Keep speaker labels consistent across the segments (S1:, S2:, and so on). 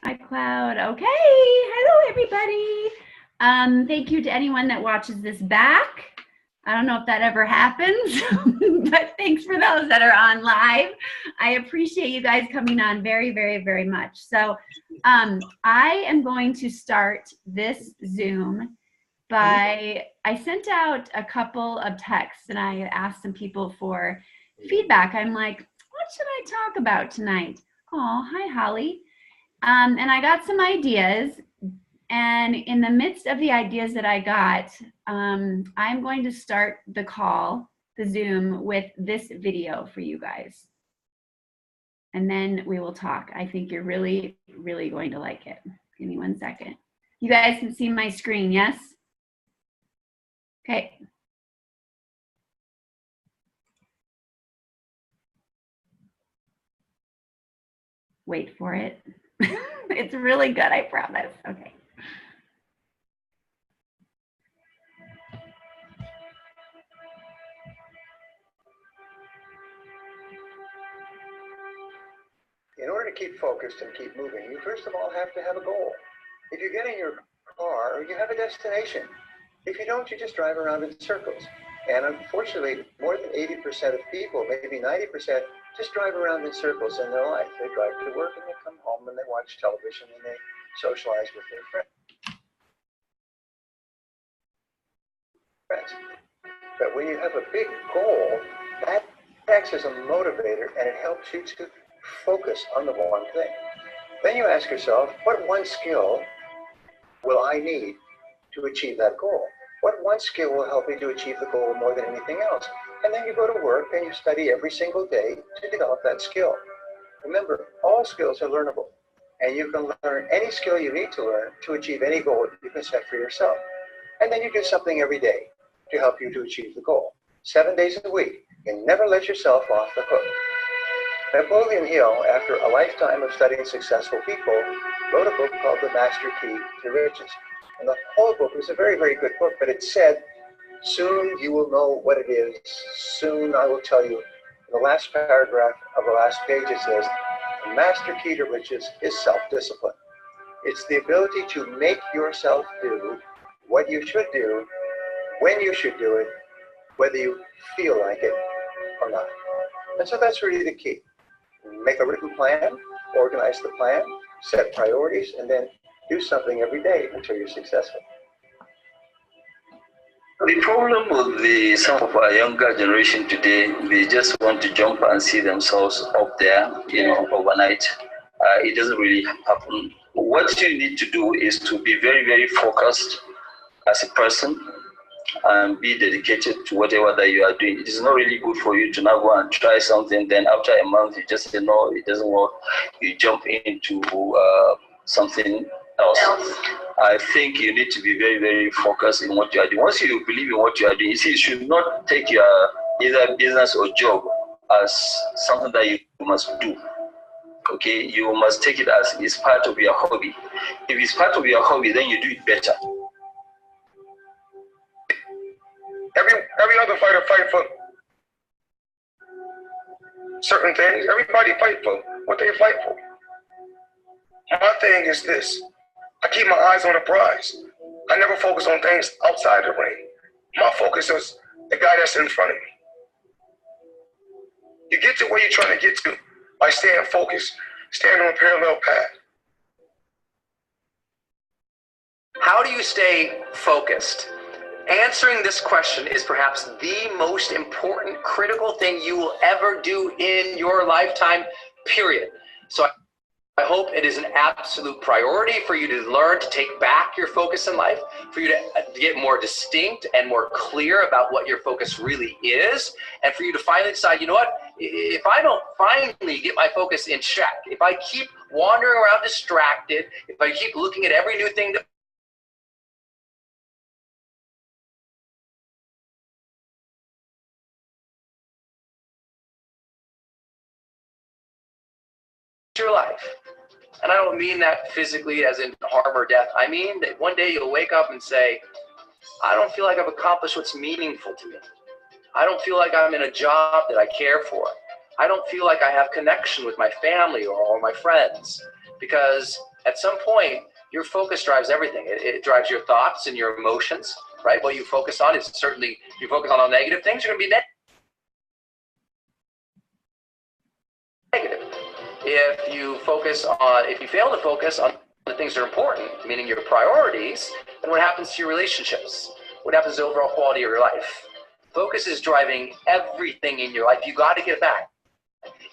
S1: iCloud. Okay. Hello, everybody. Thank you to anyone that watches this back. I don't know if that ever happens, but thanks for those that are on live. I appreciate you guys coming on very, very, very much. So I am going to start this Zoom by, I sent out a couple of texts and I asked some people for feedback. I'm like, what should I talk about tonight? Oh, hi, Holly. And I got some ideas. And in the midst of the ideas that I got, I'm going to start the call, the Zoom, with this video for you guys. And then we will talk. I think you're really, really going to like it. Give me 1 second. You guys can see my screen, yes? Okay. Wait for it. It's really good, I promise. Okay.
S2: In order to keep focused and keep moving, you first of all have to have a goal. If you get in your car, you have a destination. If you don't, you just drive around in circles. And unfortunately, more than 80% of people, maybe 90%, just drive around in circles in their life. They drive to work and they come home and they watch television and they socialize with their friends. But when you have a big goal, that acts as a motivator and it helps you to focus on the one thing. Then you ask yourself, what one skill will I need to achieve that goal? What one skill will help me to achieve the goal more than anything else? And then you go to work and you study every single day to develop that skill. Remember, all skills are learnable, and you can learn any skill you need to learn to achieve any goal you can set for yourself. And then you do something every day to help you to achieve the goal. 7 days a week, and never let yourself off the hook. Napoleon Hill, after a lifetime of studying successful people, wrote a book called The Master Key to Riches. And the whole book was a very, very good book, but it said, soon you will know what it is. Soon I will tell you. In the last paragraph of the last page, it says, the master key to riches is self-discipline. It's the ability to make yourself do what you should do, when you should do it, whether you feel like it or not. And so that's really the key. Make a written plan, organize the plan, set priorities, and then do something every day until you're successful.
S3: The problem with some of our younger generation today, they just want to jump and see themselves up there, overnight. It doesn't really happen. What you need to do is to be very, very focused as a person and be dedicated to whatever that you are doing. It is not really good for you to now go and try something, then after a month you just say, no, it doesn't work. You jump into something else. I think you need to be very, very focused in what you are doing. Once you believe in what you are doing, you see, you should not take your either business or job as something that you must do. Okay, you must take it as it's part of your hobby. If it's part of your hobby, then you do it better.
S4: Every other fighter fight for certain things. Everybody fight for what they fight for. My thing is this. I keep my eyes on the prize. I never focus on things outside the ring. My focus is the guy that's in front of me. You get to where you're trying to get to by staying focused, staying on a parallel path.
S5: How do you stay focused? Answering this question is perhaps the most important, critical thing you will ever do in your lifetime, period. So I hope it is an absolute priority for you to learn to take back your focus in life, for you to get more distinct and more clear about what your focus really is, and for you to finally decide, you know what, if I don't finally get my focus in check, if I keep wandering around distracted, if I keep looking at every new thing that your life. And I don't mean that physically as in harm or death. I mean that one day you'll wake up and say, I don't feel like I've accomplished what's meaningful to me. I don't feel like I'm in a job that I care for. I don't feel like I have connection with my family or my friends, because At some point, your focus drives everything. It drives your thoughts and your emotions, right? What you focus on is certainly, if you focus on all negative things, you're going to be negative. If you fail to focus on the things that are important, meaning your priorities, then what happens to your relationships? What happens to the overall quality of your life? Focus is driving everything in your life. You got to get it back.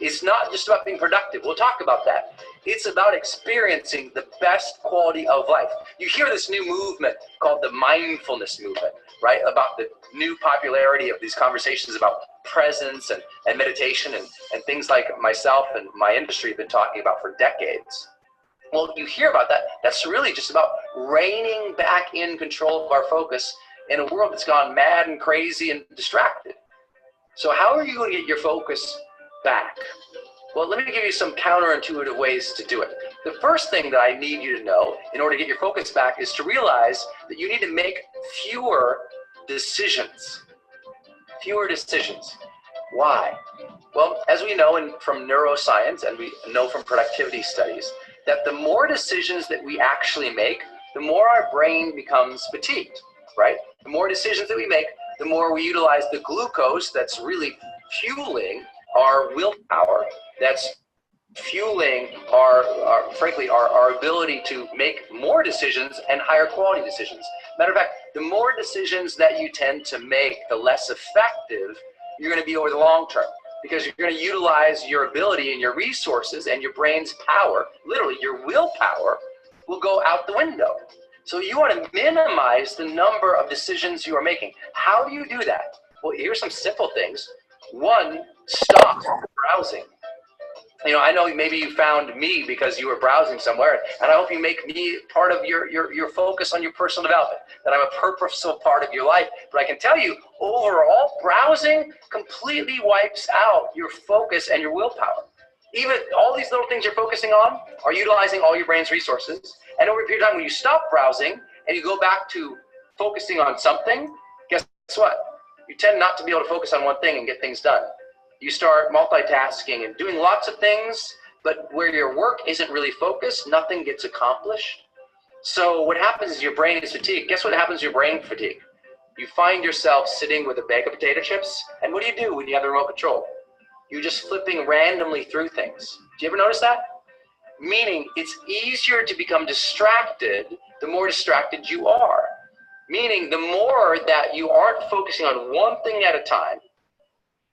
S5: It's not just about being productive. We'll talk about that. It's about experiencing the best quality of life. You hear this new movement called the mindfulness movement, right? About the new popularity of these conversations about presence and meditation and things like myself and my industry have been talking about for decades. Well, you hear about that. That's really just about reining back in control of our focus in a world that's gone mad and crazy and distracted. So how are you going to get your focus back? Well, let me give you some counterintuitive ways to do it. The first thing that I need you to know in order to get your focus back is to realize that you need to make fewer decisions. Fewer decisions. Why? Well, as we know from neuroscience, and we know from productivity studies, that the more decisions that we actually make, the more our brain becomes fatigued, right? The more decisions that we make, the more we utilize the glucose that's really fueling our willpower, that's fueling our ability to make more decisions and higher quality decisions. Matter of fact, the more decisions that you tend to make, the less effective you're going to be over the long term, because you're going to utilize your ability and your resources and your brain's power, literally your willpower, will go out the window. So you want to minimize the number of decisions you are making. How do you do that? Well, here's some simple things. One, stop browsing. You know, I know maybe you found me because you were browsing somewhere, and I hope you make me part of your focus on your personal development, that I'm a purposeful part of your life. But I can tell you, overall, browsing completely wipes out your focus and your willpower. Even all these little things you're focusing on are utilizing all your brain's resources. And over a period of time, when you stop browsing and you go back to focusing on something, guess what? You tend not to be able to focus on one thing and get things done. You start multitasking and doing lots of things, but where your work isn't really focused, nothing gets accomplished. So what happens is your brain is fatigued. Guess what happens to your brain fatigue? You find yourself sitting with a bag of potato chips, and what do when you have the remote control? You're just flipping randomly through things. Do you ever notice that? Meaning it's easier to become distracted the more distracted you are. Meaning the more that you aren't focusing on one thing at a time,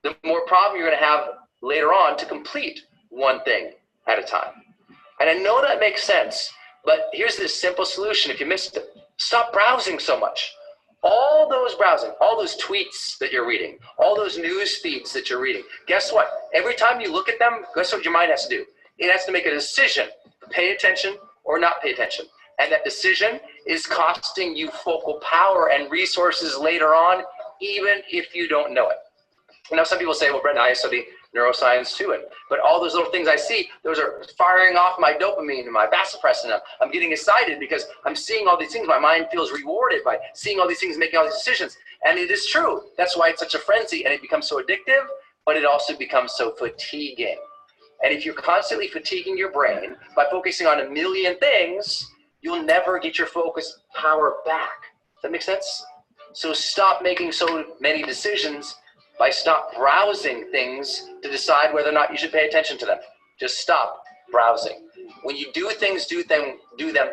S5: the more problem you're going to have later on to complete one thing at a time. And I know that makes sense, but here's this simple solution if you missed it. Stop browsing so much. All those browsing, all those tweets that you're reading, all those news feeds that you're reading, guess what? Every time you look at them, guess what your mind has to do? It has to make a decision, pay attention or not pay attention. And that decision is costing you focal power and resources later on, even if you don't know it. You know, some people say, well, Brent, I study neuroscience too, but all those little things I see, those are firing off my dopamine and my vasopressin. I'm getting excited because I'm seeing all these things. My mind feels rewarded by seeing all these things, making all these decisions. And it is true. That's why it's such a frenzy, and it becomes so addictive, but it also becomes so fatiguing. And if you're constantly fatiguing your brain by focusing on a million things, you'll never get your focus power back. Does that make sense? So stop making so many decisions by stop browsing things to decide whether or not you should pay attention to them. Just stop browsing. When you do things, do them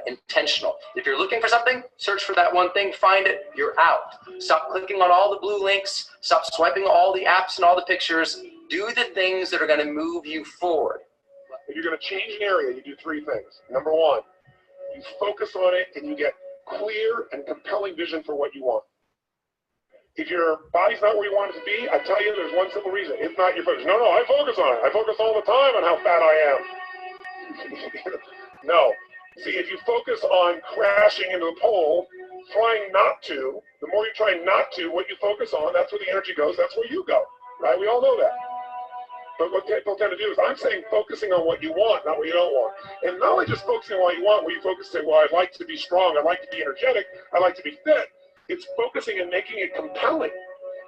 S5: intentional. If you're looking for something, search for that one thing, find it, you're out. Stop clicking on all the blue links, stop swiping all the apps and all the pictures. Do the things that are going to move you forward.
S4: If you're going to change an area, you do three things. Number one, you focus on it and you get clear and compelling vision for what you want. If your body's not where you want it to be, I tell you, there's one simple reason. It's not your focus. No, I focus on it. I focus all the time on how fat I am. No. See, if you focus on crashing into the pole, trying not to, the more you try not to, what you focus on, that's where the energy goes, that's where you go. Right? We all know that. But what people tend to do is, I'm saying focusing on what you want, not what you don't want. And not only just focusing on what you want, where you focus and say, well, I'd like to be strong, I'd like to be energetic, I'd like to be fit. It's focusing and making it compelling.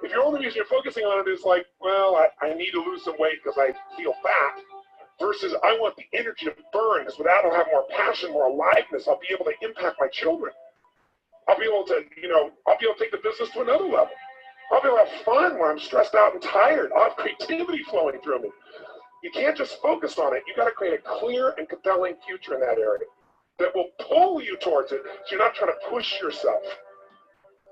S4: If your only reason you're focusing on it is like, well, I need to lose some weight because I feel fat, versus I want the energy to burn, because with that I'll have more passion, more aliveness. I'll be able to impact my children. I'll be able to, I'll be able to take the business to another level. I'll be able to have fun when I'm stressed out and tired. I'll have creativity flowing through me. You can't just focus on it. You got to create a clear and compelling future in that area that will pull you towards it, so you're not trying to push yourself.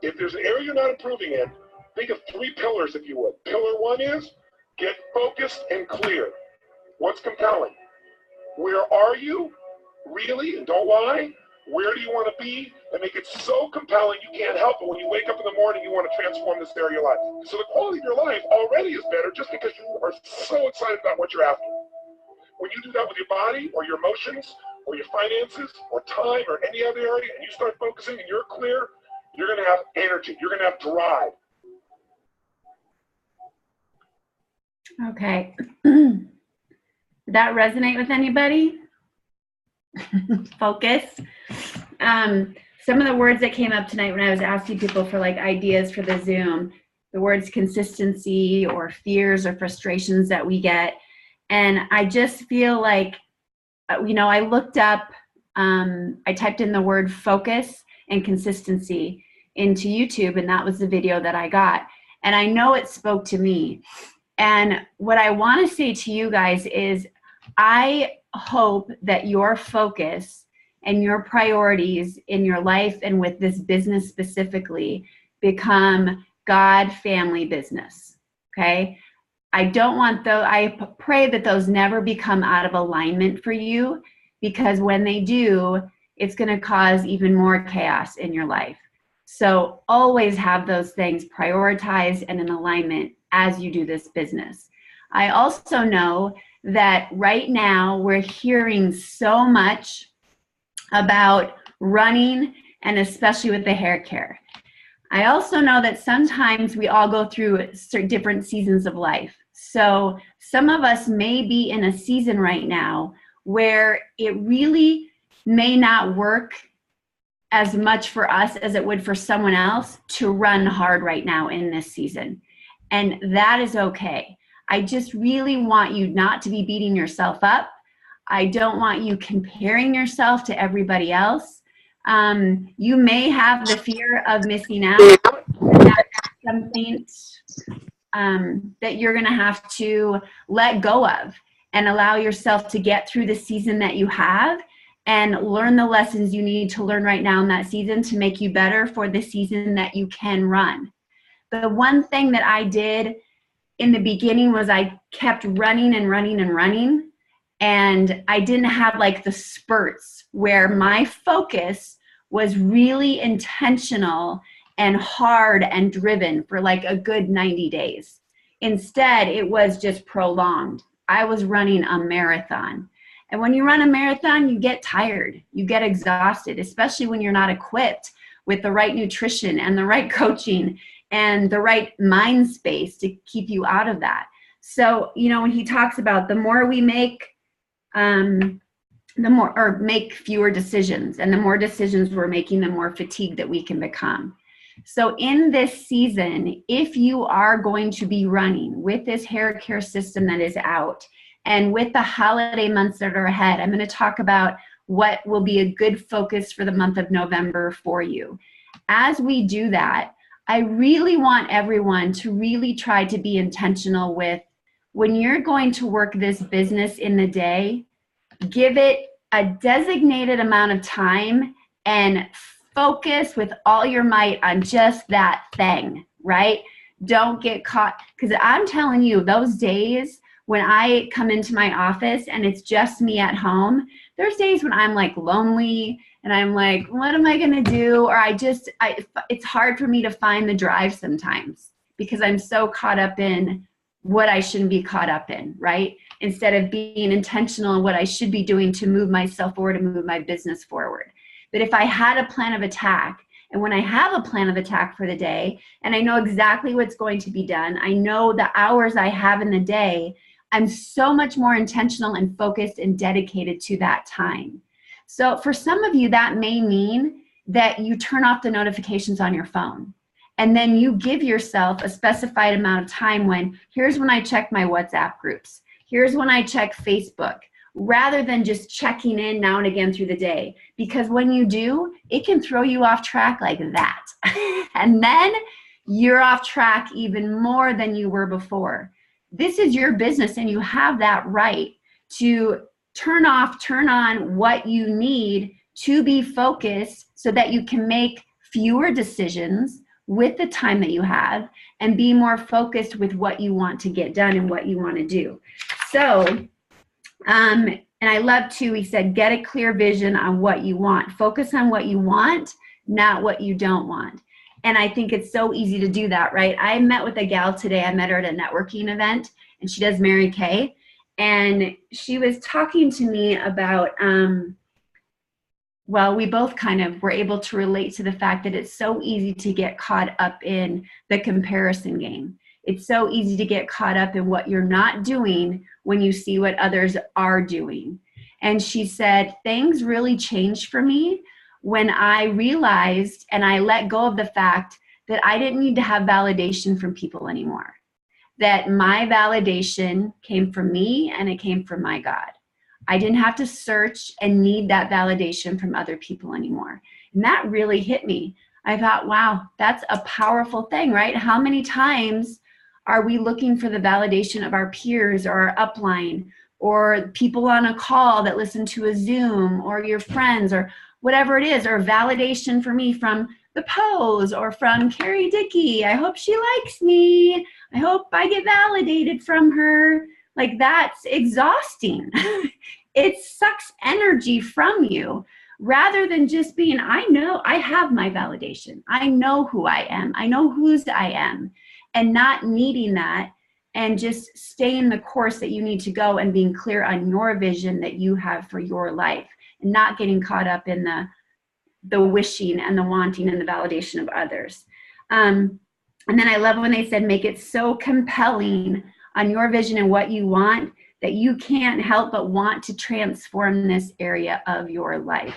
S4: If there's an area you're not improving in, think of 3 pillars, if you would. Pillar 1 is get focused and clear. What's compelling? Where are you, really, and don't lie? Where do you want to be? And make it so compelling you can't help it. When you wake up in the morning, you want to transform this area of your life. So the quality of your life already is better just because you are so excited about what you're after. When you do that with your body or your emotions or your finances or time or any other area, and you start focusing and you're clear, you're going to have energy. You're going to have drive.
S1: Okay. Did that resonate with anybody? Focus. Some of the words that came up tonight when I was asking people for like ideas for the Zoom, the words consistency or fears or frustrations that we get. And I just feel like, I looked up, I typed in the word focus and consistency into YouTube, and that was the video that I got. And I know it spoke to me. And what I want to say to you guys is, I hope that your focus and your priorities in your life and with this business specifically become God family business. Okay. I don't want those, I pray that those never become out of alignment for you, because when they do, it's going to cause even more chaos in your life. So always have those things prioritized and in alignment as you do this business. I also know that right now we're hearing so much about running, and especially with the hair care. I also know that sometimes we all go through different seasons of life. So some of us may be in a season right now where it really may not work as much for us as it would for someone else to run hard right now in this season. And that is okay. I just really want you not to be beating yourself up. I don't want you comparing yourself to everybody else. You may have the fear of missing out. That's something that you're going to have to let go of and allow yourself to get through the season that you have and learn the lessons you need to learn right now in that season to make you better for the season that you can run. The one thing that I did in the beginning was I kept running and running and running, and I didn't have like the spurts where my focus was really intentional and hard and driven for like a good 90 days. Instead, it was just prolonged. I was running a marathon. And when you run a marathon, you get tired, you get exhausted, especially when you're not equipped with the right nutrition and the right coaching and the right mind space to keep you out of that. So, when he talks about the more we make, make fewer decisions, and the more decisions we're making, the more fatigued that we can become. So in this season, if you are going to be running with this hair care system that is out, and with the holiday months that are ahead, I'm going to talk about what will be a good focus for the month of November for you. As we do that, I really want everyone to really try to be intentional with, when you're going to work this business in the day, give it a designated amount of time and focus with all your might on just that thing, right? Don't get caught, because I'm telling you, those days when I come into my office and it's just me at home, there's days when I'm like lonely and I'm like, what am I going to do? Or it's hard for me to find the drive sometimes because I'm so caught up in what I shouldn't be caught up in, right? Instead of being intentional in what I should be doing to move myself forward and move my business forward. But if I had a plan of attack, and when I have a plan of attack for the day, and I know exactly what's going to be done, I know the hours I have in the day, I'm so much more intentional and focused and dedicated to that time. So for some of you, that may mean that you turn off the notifications on your phone. And then you give yourself a specified amount of time when, here's when I check my WhatsApp groups. Here's when I check Facebook, rather than just checking in now and again through the day. Because when you do, it can throw you off track like that. And then you're off track even more than you were before. This is your business, and you have that right to turn off, turn on what you need to be focused so that you can make fewer decisions with the time that you have and be more focused with what you want to get done and what you want to do. So, and I love too, he said, get a clear vision on what you want. Focus on what you want, not what you don't want. And I think it's so easy to do that, right? I met with a gal today. I met her at a networking event, and she does Mary Kay. And she was talking to me about, well, we both kind of were able to relate to the fact that it's so easy to get caught up in the comparison game. It's so easy to get caught up in what you're not doing when you see what others are doing. And she said, things really changed for me when I realized and I let go of the fact that I didn't need to have validation from people anymore. That my validation came from me and it came from my God. I didn't have to search and need that validation from other people anymore. And that really hit me. I thought, wow, that's a powerful thing, right? How many times are we looking for the validation of our peers or our upline or people on a call that listen to a Zoom or your friends or whatever it is, or validation for me from the Pose or from Carrie Dickey? I hope she likes me. I hope I get validated from her. Like, that's exhausting. It sucks energy from you rather than just being, I know I have my validation. I know who I am. I know whose I am, and not needing that, and just staying the course that you need to go and being clear on your vision that you have for your life, and not getting caught up in the wishing and the wanting and the validation of others. And then I love when they said, make it so compelling on your vision and what you want that you can't help but want to transform this area of your life.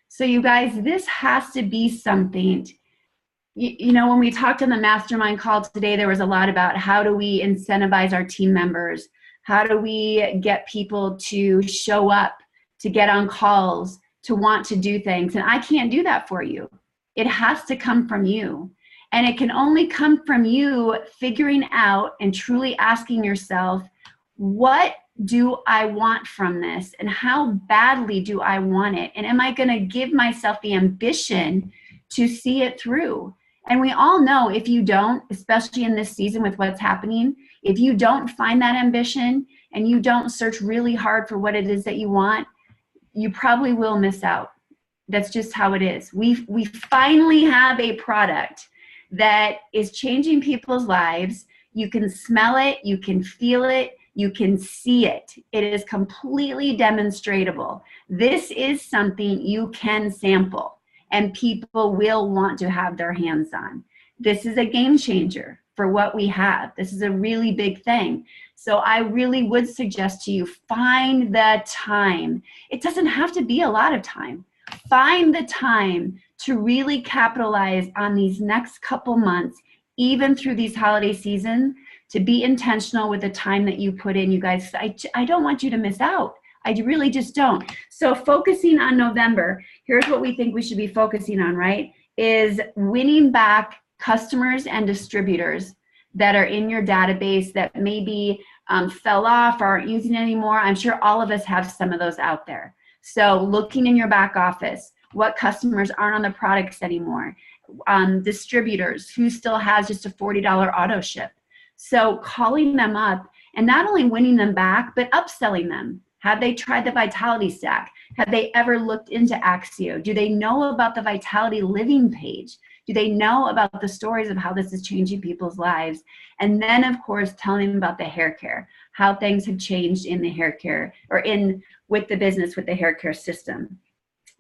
S1: So you guys, this has to be something, you know, when we talked on the mastermind call today, there was a lot about how do we incentivize our team members? How do we get people to show up, to get on calls, to want to do things? And I can't do that for you. It has to come from you. And it can only come from you figuring out and truly asking yourself, what do I want from this? And how badly do I want it? And am I going to give myself the ambition to see it through? And we all know if you don't, especially in this season with what's happening, if you don't find that ambition and you don't search really hard for what it is that you want, you probably will miss out. That's just how it is. We finally have a product that is changing people's lives. You can smell it, you can feel it, you can see it. It is completely demonstratable. This is something you can sample and people will want to have their hands on. This is a game changer for what we have. This is a really big thing. So I really would suggest to you, find the time. It doesn't have to be a lot of time. Find the time to really capitalize on these next couple months, even through these holiday seasons, to be intentional with the time that you put in. You guys, I don't want you to miss out. I really just don't. So focusing on November, here's what we think we should be focusing on, right? Is winning back customers and distributors that are in your database that maybe fell off or aren't using it anymore. I'm sure all of us have some of those out there. So looking in your back office, what customers aren't on the products anymore, distributors who still has just a $40 auto ship. So calling them up and not only winning them back, but upselling them. Have they tried the Vitality Stack? Have they ever looked into Axio? Do they know about the Vitality Living page? Do they know about the stories of how this is changing people's lives? And then, of course, telling them about the hair care, how things have changed in the hair care or with the business, with the hair care system.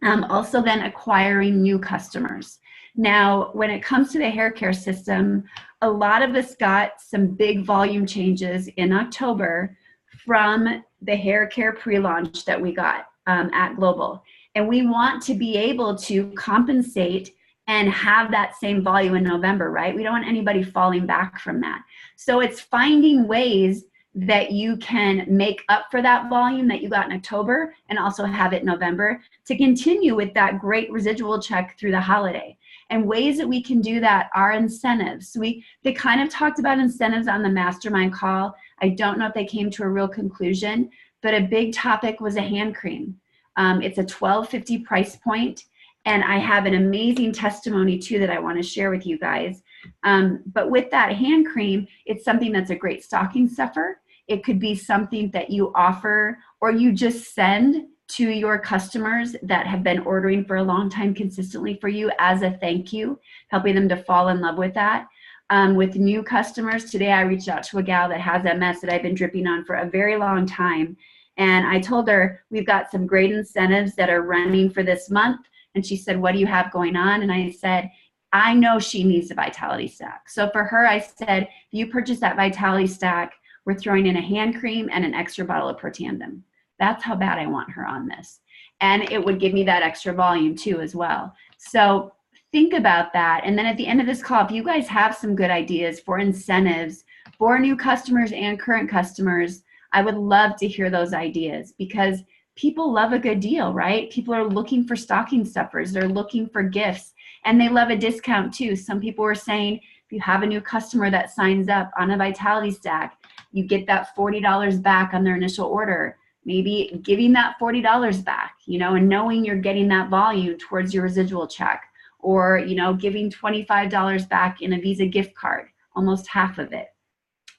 S1: Also then acquiring new customers. Now, when it comes to the hair care system, a lot of us got some big volume changes in October from the hair care pre-launch that we got at Global. And we want to be able to compensate and have that same volume in November, right? We don't want anybody falling back from that. So it's finding ways that you can make up for that volume that you got in October and also have it in November to continue with that great residual check through the holiday. And ways that we can do that are incentives. They kind of talked about incentives on the mastermind call. I don't know if they came to a real conclusion, but a big topic was a hand cream. It's a $12.50 price point, and I have an amazing testimony too that I want to share with you guys. But with that hand cream, it's something that's a great stocking stuffer. It could be something that you offer or you just send to your customers that have been ordering for a long time consistently for you as a thank you, helping them to fall in love with that. With new customers, today I reached out to a gal that has MS that I've been dripping on for a very long time. And I told her, we've got some great incentives that are running for this month. And she said, what do you have going on? And I said, I know she needs a Vitality Stack. So for her, I said, if you purchase that Vitality Stack, we're throwing in a hand cream and an extra bottle of Protandim. That's how bad I want her on this. And it would give me that extra volume too as well. So think about that. And then at the end of this call, if you guys have some good ideas for incentives for new customers and current customers, I would love to hear those ideas because people love a good deal, right? People are looking for stocking stuffers. They're looking for gifts and they love a discount too. Some people were saying, if you have a new customer that signs up on a Vitality Stack, you get that $40 back on their initial order. Maybe giving that $40 back, and knowing you're getting that volume towards your residual check, or, giving $25 back in a Visa gift card, almost half of it.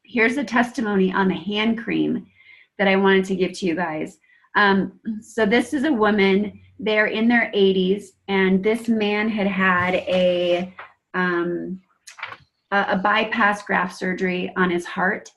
S1: Here's a testimony on the hand cream that I wanted to give to you guys. So this is a woman, they're in their 80s, and this man had a bypass graft surgery on his heart,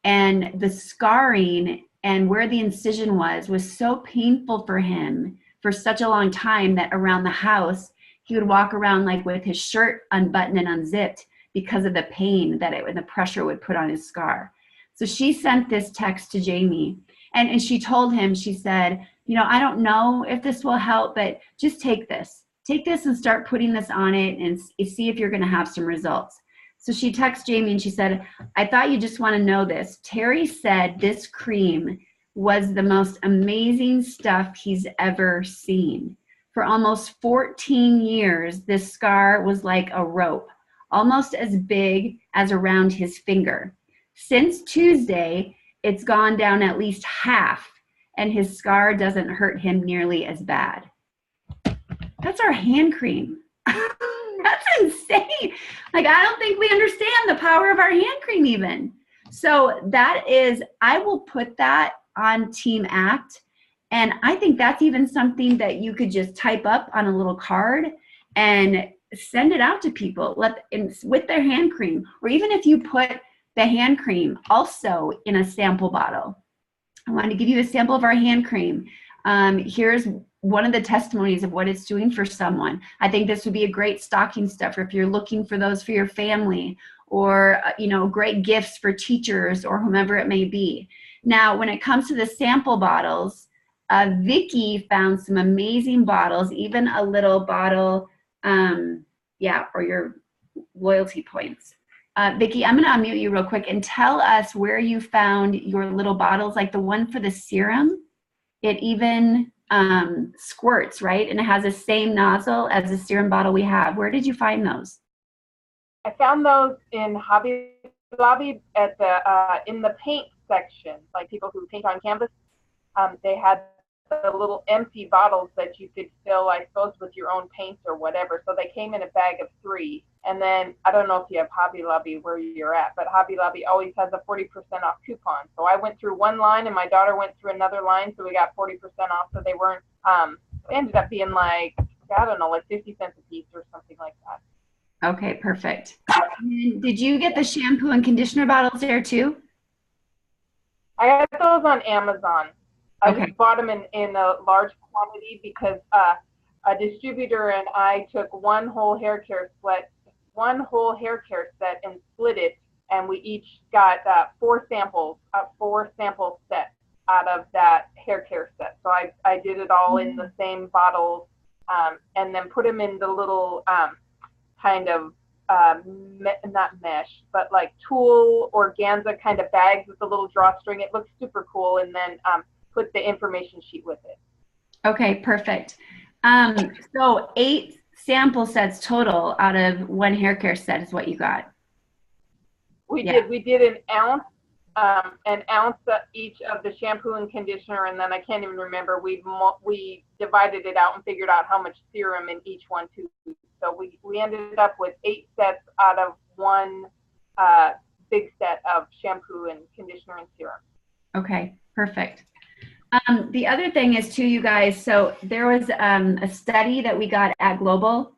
S1: and the scarring and where the incision was so painful for him for such a long time that around the house, he would walk around like with his shirt unbuttoned and unzipped because of the pain that the pressure would put on his scar. So she sent this text to Jamie and she told him, she said, I don't know if this will help, but just take this and start putting this on it and see if you're going to have some results. So she texted Jamie and she said, I thought you just want to know this. Terry said this cream was the most amazing stuff he's ever seen. For almost 14 years, this scar was like a rope, almost as big as around his finger. Since Tuesday, it's gone down at least half, and his scar doesn't hurt him nearly as bad. That's our hand cream. That's insane. Like, I don't think we understand the power of our hand cream even. So that is, I will put that on Team Act. And I think that's even something that you could just type up on a little card and send it out to people with their hand cream. Or even if you put the hand cream also in a sample bottle. I want to give you a sample of our hand cream. Here's one of the testimonies of what it's doing for someone. I think this would be a great stocking stuffer if you're looking for those for your family, or great gifts for teachers or whomever it may be. Now, when it comes to the sample bottles, Vicki found some amazing bottles, even a little bottle, for your loyalty points. Vicki, I'm going to unmute you real quick and tell us where you found your little bottles, like the one for the serum. It even squirts, right? And it has the same nozzle as the serum bottle we have. Where did you find those?
S6: I found those in Hobby Lobby at in the paint section, like people who paint on canvas. They had the little empty bottles that you could fill, I suppose, with your own paint or whatever. So they came in a bag of 3. And then I don't know if you have Hobby Lobby where you're at, but Hobby Lobby always has a 40% off coupon. So I went through one line and my daughter went through another line, so we got 40% off. So they weren't. They ended up being like, I don't know, like 50 cents a piece or something like that.
S1: Okay, perfect. Did you get the shampoo and conditioner bottles there too?
S6: I got those on Amazon. I
S1: Okay.
S6: just bought them in a large quantity because a distributor and I took one whole hair care set and split it, and we each got 4 sample sets out of that hair care set. So I did it all in the same bottles, and then put them in the little kind of not mesh, but like tulle organza kind of bags with a little drawstring. It looks super cool. And then put the information sheet with it.
S1: Okay, perfect. So 8 sample sets total out of 1 hair care set is what you got.
S6: We did an ounce each of the shampoo and conditioner, and then I can't even remember. We divided it out and figured out how much serum in each one too. So we ended up with 8 sets out of 1 big set of shampoo and conditioner and serum.
S1: Okay, perfect. The other thing is too, you guys, so there was a study that we got at Global.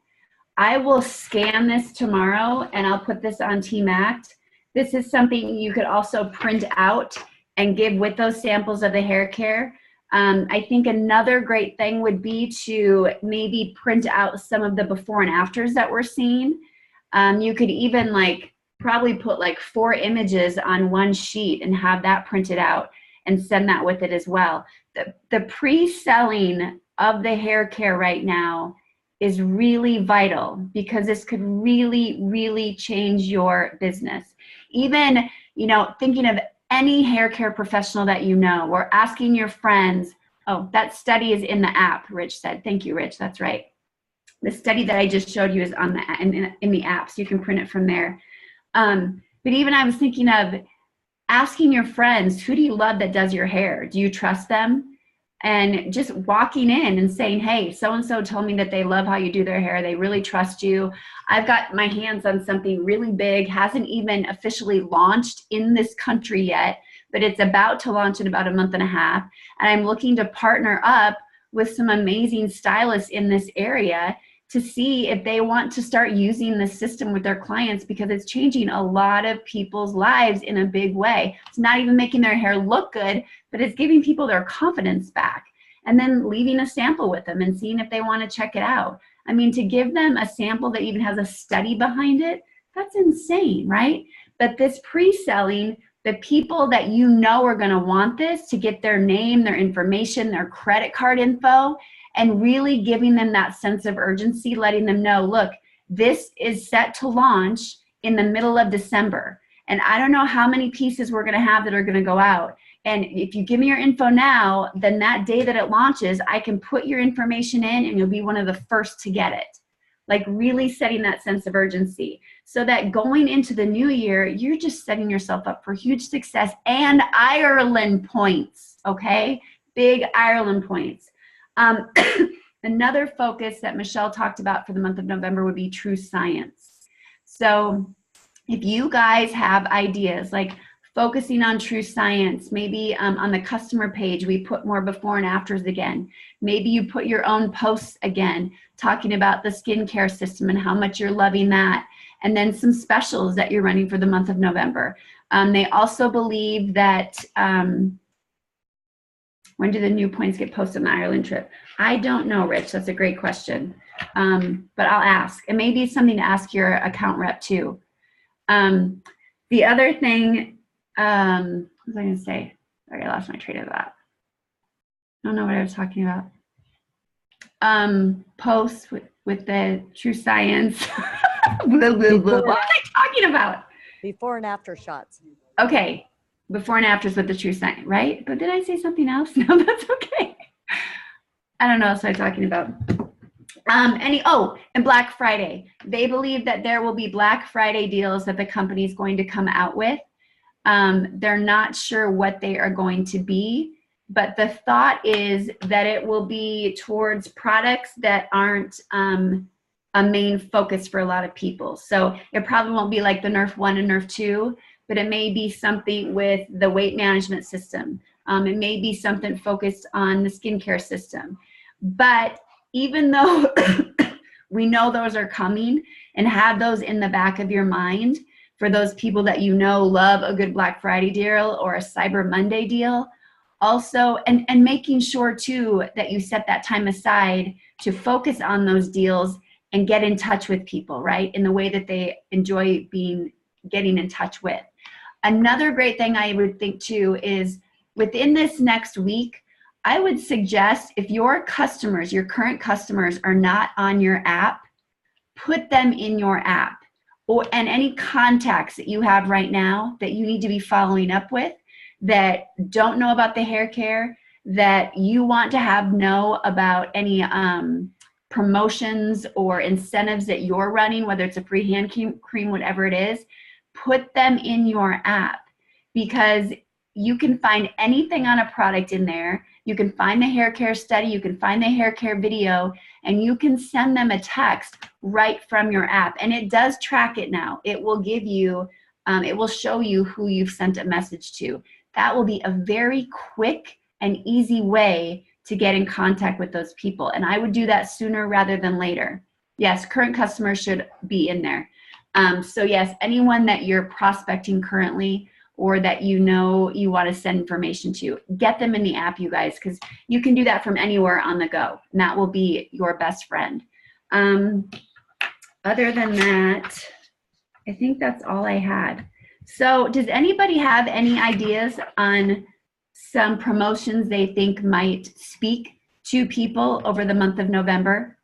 S1: I will scan this tomorrow and I'll put this on Team Act. This is something you could also print out and give with those samples of the hair care. I think another great thing would be to maybe print out some of the before and afters that we're seeing. You could even probably put 4 images on 1 sheet and have that printed out and send that with it as well. The pre-selling of the hair care right now is really vital because this could really, really change your business. Even, thinking of any hair care professional that you know, or asking your friends. Oh, that study is in the app, Rich said. Thank you, Rich, that's right. The study that I just showed you is on in the app, so you can print it from there. But even I was thinking of asking your friends, who do you love that does your hair? Do you trust them? And just walking in and saying, hey, so-and-so told me that they love how you do their hair. They really trust you. I've got my hands on something really big, hasn't even officially launched in this country yet, but it's about to launch in about a month and a half. And I'm looking to partner up with some amazing stylists in this area to see if they want to start using this system with their clients, because it's changing a lot of people's lives in a big way. It's not even making their hair look good, but it's giving people their confidence back. And then leaving a sample with them and seeing if they want to check it out. I mean, to give them a sample that even has a study behind it, that's insane, right? But this pre-selling, the people that you know are going to want this to get their name, their information, their credit card info, and really giving them that sense of urgency, letting them know, look, this is set to launch in the middle of December. And I don't know how many pieces we're going to have that are going to go out. And if you give me your info now, then that day that it launches, I can put your information in and you'll be one of the first to get it. Like really setting that sense of urgency so that going into the new year, you're just setting yourself up for huge success and Ireland points, okay? Big Ireland points. Another focus that Michelle talked about for the month of November would be true science. So if you guys have ideas like focusing on true science, maybe on the customer page, we put more before and afters again. Maybe you put your own posts again, talking about the skincare system and how much you're loving that. And then some specials that you're running for the month of November. They also believe that, when do the new points get posted on the Ireland trip? I don't know, Rich. That's a great question. But I'll ask. It may be something to ask your account rep too. The other thing, what was I going to say? Sorry, I lost my train of thought. I don't know what I was talking about. Posts with the true science. What was I talking about?
S7: Before and after shots.
S1: Okay. Before and afters with the true science, right? But did I say something else? No, that's okay. I don't know what I was talking about. And Black Friday. They believe that there will be Black Friday deals that the company is going to come out with. They're not sure what they are going to be, but the thought is that it will be towards products that aren't a main focus for a lot of people. So it probably won't be like the Nerf 1 and Nerf 2, but it may be something with the weight management system. It may be something focused on the skincare system. But even though we know those are coming, and have those in the back of your mind for those people that you know love a good Black Friday deal or a Cyber Monday deal, also, and making sure too that you set that time aside to focus on those deals and get in touch with people, right? In the way that they enjoy getting in touch with. Another great thing I would think too is within this next week, I would suggest if your customers, your current customers are not on your app, put them in your app and any contacts that you have right now that you need to be following up with that don't know about the hair care, that you want to have know about any promotions or incentives that you're running, whether it's a free hand cream, whatever it is, put them in your app, because you can find anything on a product in there. You can find the hair care study, you can find the hair care video, and you can send them a text right from your app. And it does track it now. It will give you, it will show you who you've sent a message to. That will be a very quick and easy way to get in contact with those people. And I would do that sooner rather than later. Yes, current customers should be in there. So yes, anyone that you're prospecting currently or that you know you want to send information to, get them in the app, you guys, because you can do that from anywhere on the go, and that will be your best friend. Other than that, I think that's all I had. So does anybody have any ideas on some promotions they think might speak to people over the month of November?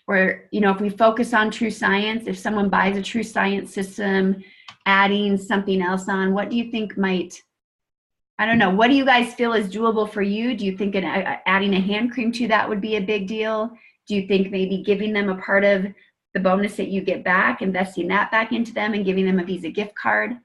S1: Or, you know, if we focus on True Science, if someone buys a True Science system, adding something else on, what do you think might, I don't know, what do you guys feel is doable for you? Do you think adding a hand cream to that would be a big deal? Do you think maybe giving them a part of the bonus that you get back, investing that back into them and giving them a Visa gift card?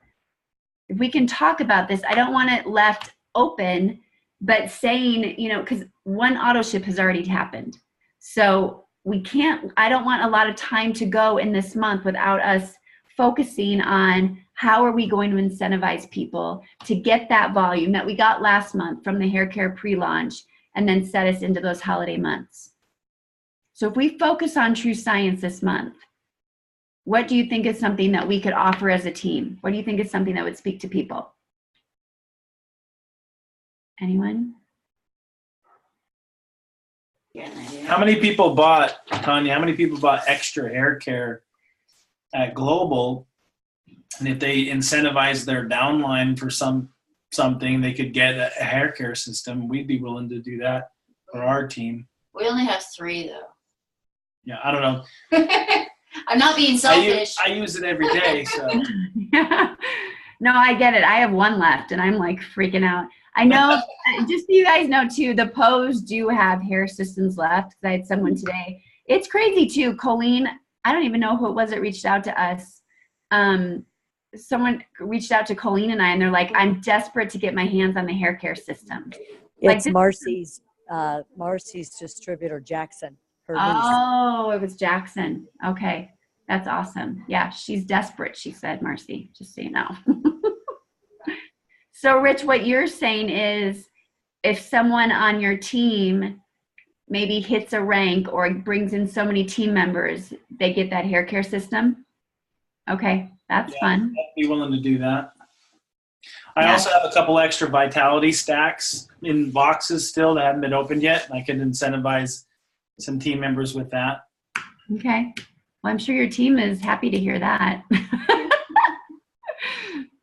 S1: If we can talk about this, I don't want it left open, but saying, you know, because one auto ship has already happened. So we can't, I don't want a lot of time to go in this month without us focusing on how are we going to incentivize people to get that volume that we got last month from the hair care pre-launch and then set us into those holiday months. So if we focus on True Science this month, what do you think is something that we could offer as a team? What do you think is something that would speak to people? Anyone?
S8: How many people bought, Tanya, how many people bought extra hair care at Global? And if they incentivize their downline for something, they could get a hair care system. We'd be willing to do that for our team.
S9: We only have 3 though.
S8: Yeah, I don't know.
S9: I'm not being selfish.
S8: I use it every day, so.
S1: Yeah. No, I get it. I have 1 left and I'm like freaking out. I know, just so you guys know too, the Pose do have hair systems left, because I had someone today. It's crazy too. Colleen, I don't even know who it was that reached out to us. Someone reached out to Colleen and I, and they're like, I'm desperate to get my hands on the hair care system.
S7: It's like, Marcy's distributor, Jackson. Her niece.
S1: Oh, it was Jackson. Okay. That's awesome. Yeah, she's desperate, she said, Marcy, just so you know. So Rich, what you're saying is if someone on your team maybe hits a rank or brings in so many team members, they get that hair care system? Okay, that's fun.
S8: I'd be willing to do that. I also have a couple extra Vitality stacks in boxes still that haven't been opened yet, and I could incentivize some team members with that.
S1: Okay. Well, I'm sure your team is happy to hear that.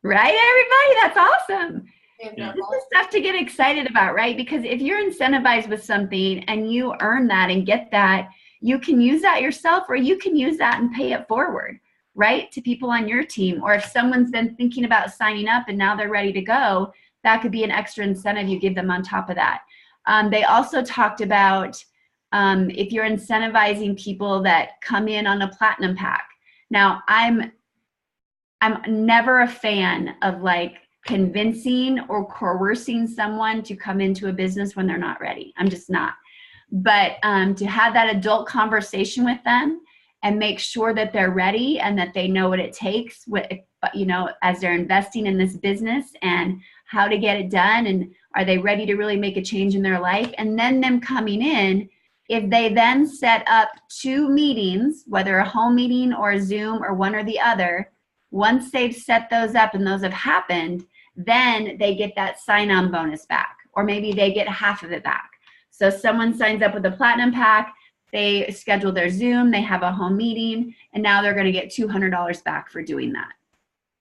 S1: Right, everybody? That's awesome.
S9: Yeah.
S1: This is stuff to get excited about, right? Because if you're incentivized with something and you earn that and get that, you can use that yourself, or you can use that and pay it forward, right, to people on your team. Or if someone's been thinking about signing up and now they're ready to go, that could be an extra incentive you give them on top of that. They also talked about if you're incentivizing people that come in on a platinum pack. Now, I'm never a fan of like convincing or coercing someone to come into a business when they're not ready. I'm just not. But to have that adult conversation with them and make sure that they're ready and that they know what it takes, you know, as they're investing in this business and how to get it done, and are they ready to really make a change in their life, and then them coming in. If they then set up 2 meetings, whether a home meeting or a Zoom or one or the other, once they've set those up and those have happened, then they get that sign-on bonus back, or maybe they get half of it back. So someone signs up with a platinum pack, they schedule their Zoom, they have a home meeting, and now they're going to get $200 back for doing that.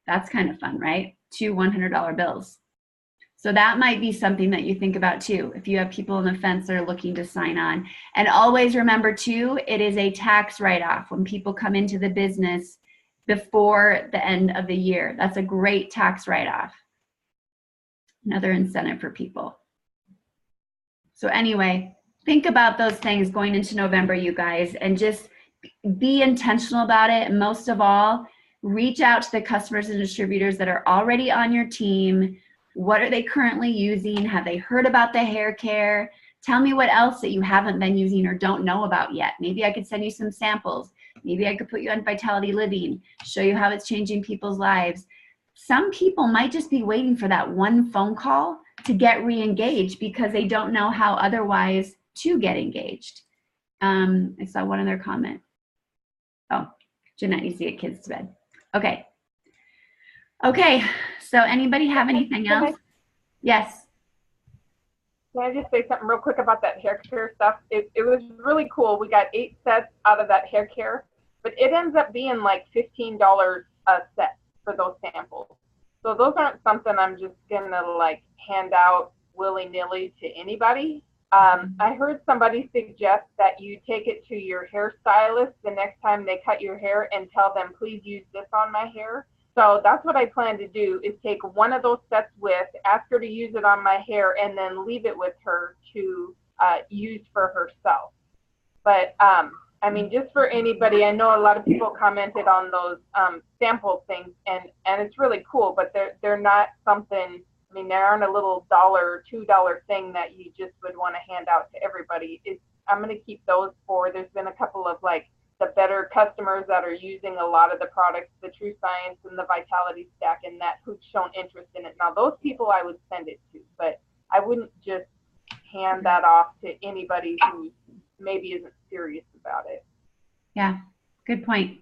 S1: That's kind of fun, right? 2 $100 bills. So that might be something that you think about too, if you have people on the fence that are looking to sign on. And always remember too, it is a tax write-off. When people come into the business, before the end of the year. That's a great tax write-off. Another incentive for people. So anyway, think about those things going into November, you guys, and just be intentional about it. And most of all, reach out to the customers and distributors that are already on your team. What are they currently using? Have they heard about the hair care? Tell me what else that you haven't been using or don't know about yet. Maybe I could send you some samples. Maybe I could put you on Vitality Living, show you how it's changing people's lives. Some people might just be waiting for that one phone call to get re-engaged because they don't know how otherwise to get engaged. I saw one other comment. Oh, Jeanette needs to get kids to bed. Okay. Okay, so anybody have anything else? Yes.
S6: Can I just say something real quick about that hair care stuff? It was really cool. We got 8 sets out of that hair care, but it ends up being like $15 a set for those samples. So those aren't something I'm just gonna like hand out willy-nilly to anybody. I heard somebody suggest that you take it to your hairstylist the next time they cut your hair and tell them, please use this on my hair. So that's what I plan to do, is take one of those sets with, ask her to use it on my hair, and then leave it with her to use for herself. But I mean, just for anybody, I know a lot of people commented on those sample things, and it's really cool, but they're not something, I mean, they aren't a little $1 or $2 thing that you just would want to hand out to everybody. I'm going to keep those for, there's been a couple of like the better customers that are using a lot of the products, the True Science and the Vitality Stack, and that who've shown interest in it. Now, those people I would send it to, but I wouldn't just hand that off to anybody who maybe isn't serious about it.
S1: Yeah, good point.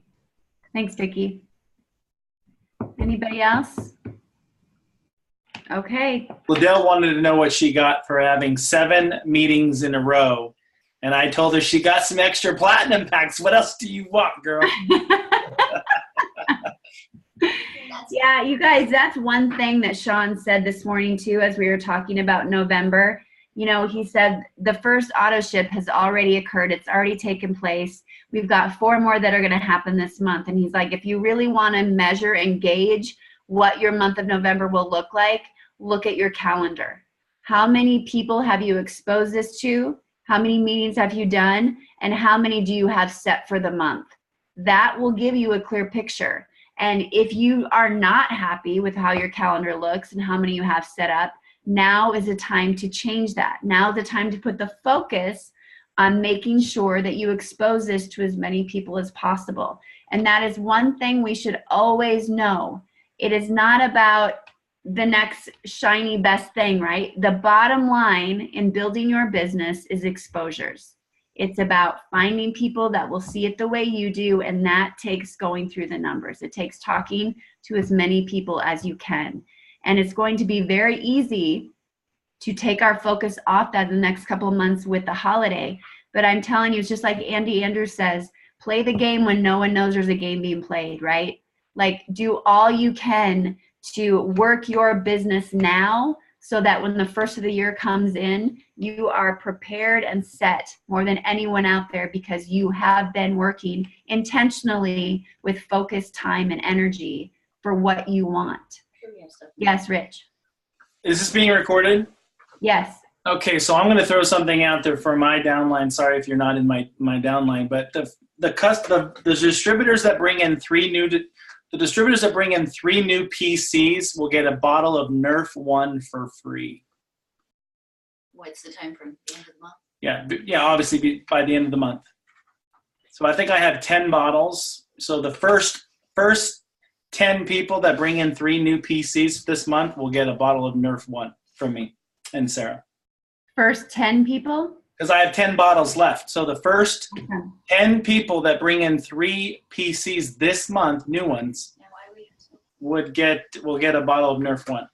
S1: Thanks, Vicki. Anybody else? Okay.
S8: Liddell wanted to know what she got for having 7 meetings in a row. And I told her she got some extra platinum packs. What else do you want, girl?
S1: Yeah, you guys, that's one thing that Sean said this morning too, as we were talking about November. You know, he said the first auto ship has already occurred. It's already taken place. We've got 4 more that are going to happen this month. And he's like, if you really want to measure and gauge what your month of November will look like, look at your calendar. How many people have you exposed this to? How many meetings have you done? And how many do you have set for the month? That will give you a clear picture. And if you are not happy with how your calendar looks and how many you have set up, now is the time to change that. Now is the time to put the focus on making sure that you expose this to as many people as possible. And that is one thing we should always know. It is not about the next shiny best thing, right? The bottom line in building your business is exposures. It's about finding people that will see it the way you do, and that takes going through the numbers. It takes talking to as many people as you can. And it's going to be very easy to take our focus off that the next couple of months with the holiday. But I'm telling you, it's just like Andy Andrews says, play the game when no one knows there's a game being played, right? Like, do all you can to work your business now so that when the first of the year comes in, you are prepared and set more than anyone out there, because you have been working intentionally with focused time and energy for what you want. Yes, Rich.
S8: Is this being recorded?
S1: Yes.
S8: Okay, so I'm going to throw something out there for my downline. Sorry if you're not in my downline, but the distributors that bring in 3 new PCs will get a bottle of Nerf 1 for free.
S9: What's the time from the end of the month?
S8: Yeah, obviously by the end of the month. So I think I have 10 bottles. So the first 10 people that bring in 3 new PCs this month will get a bottle of Nerf 1 from me and Sarah.
S1: First 10 people?
S8: Because I have 10 bottles left. So the first 10 people that bring in 3 PCs this month, new ones, will get a bottle of Nerf 1.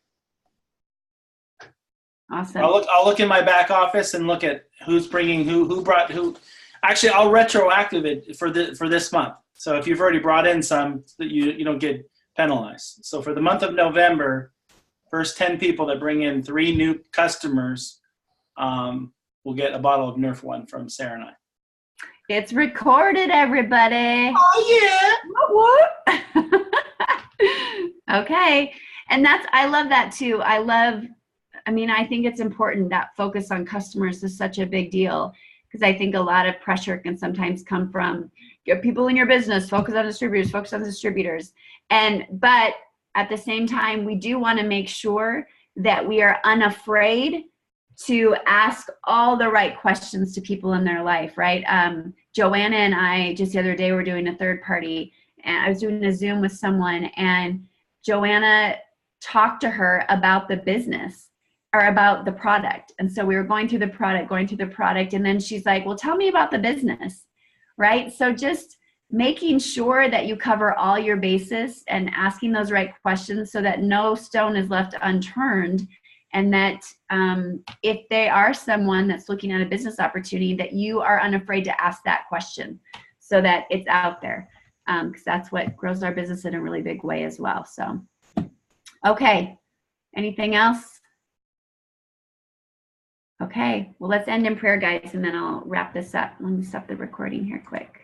S1: Awesome.
S8: I'll look in my back office and look at who's bringing who brought who. Actually, I'll retroactive it for this month. So if you've already brought in some, you don't get penalized. So for the month of November, first 10 people that bring in 3 new customers will get a bottle of Nerf 1 from Sarah and I.
S1: It's recorded, everybody.
S8: Oh yeah.
S1: What? Okay. And I love that too. I think it's important that focus on customers is such a big deal, because I think a lot of pressure can sometimes come from your people in your business, focus on distributors. But at the same time, we do want to make sure that we are unafraid to ask all the right questions to people in their life, right? Joanna and I just the other day were doing a third party, and I was doing a Zoom with someone, and Joanna talked to her about the business or about the product. And so we were going through the product, and then she's like, well, tell me about the business, right? So just making sure that you cover all your bases and asking those right questions so that no stone is left unturned, and that if they are someone that's looking at a business opportunity, that you are unafraid to ask that question so that it's out there, because that's what grows our business in a really big way as well. So, okay, anything else? Okay, well, let's end in prayer, guys, and then I'll wrap this up. Let me stop the recording here quick.